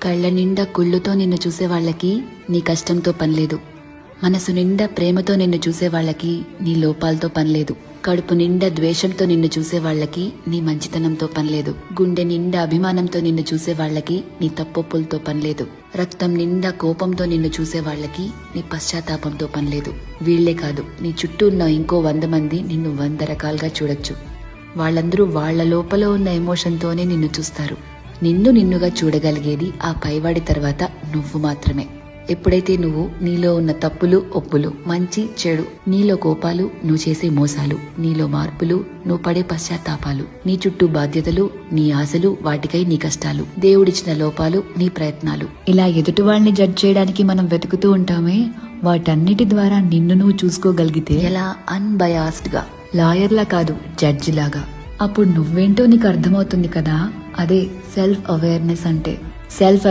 కళ్ళ నిండా కుళ్ళుతో నిన్ను చూసే వాళ్ళకి నీ కష్టంతో పనిలేదు. మనసు నిండా ప్రేమతో నిన్ను చూసే వాళ్ళకి నీ లోపాలతో పనిలేదు. కడుపు నిండా ద్వేషంతో నిన్ను చూసే వాళ్ళకి నీ మంచితనంతో పనిలేదు. గుండె నిండా అభిమానంతో నిన్ను చూసే వాళ్ళకి నీ తప్పొప్పులతో పనిలేదు. రక్తం నిండా కోపంతో నిన్ను చూసే వాళ్ళకి నీ పశ్చాత్తాపంతో పనిలేదు. వీళ్లే కాదు, నీ చుట్టూ ఉన్న ఇంకో 100 మంది నిన్ను 100 రకాలుగా చూడొచ్చు. వాళ్ళందరూ వాళ్ల లోపల ఉన్న ఎమోషన్తోనే నిన్ను చూస్తారు. నిన్నుగా చూడగలిగేది ఆ పైవాడి తర్వాత నువ్వు మాత్రమే. ఎప్పుడైతే నువ్వు నీలో ఉన్న తప్పులు ఒప్పులు, మంచి చెడు, నీలో కోపాలు, నువ్వు చేసే మోసాలు, నీలో మార్పులు, నువ్వు పడే పశ్చాత్తాపాలు, నీ చుట్టూ బాధ్యతలు, నీ ఆశలు, వాటికై నీ కష్టాలు, దేవుడిచ్చిన లోపాలు, నీ ప్రయత్నాలు, ఇలా ఎదుటి వాళ్ళని జడ్జ్ చేయడానికి మనం వెతుకుతూ ఉంటామే, వాటన్నిటి ద్వారా నిన్ను నువ్వు చూసుకోగలిగితే ఎలా అన్బయాస్డ్ గా, లాయర్లా కాదు జడ్జి లాగా, అప్పుడు నువ్వేంటో నీకు అర్థమవుతుంది కదా. అదే సెల్ఫ్ అవేర్నెస్ అంటే. సెల్ఫ్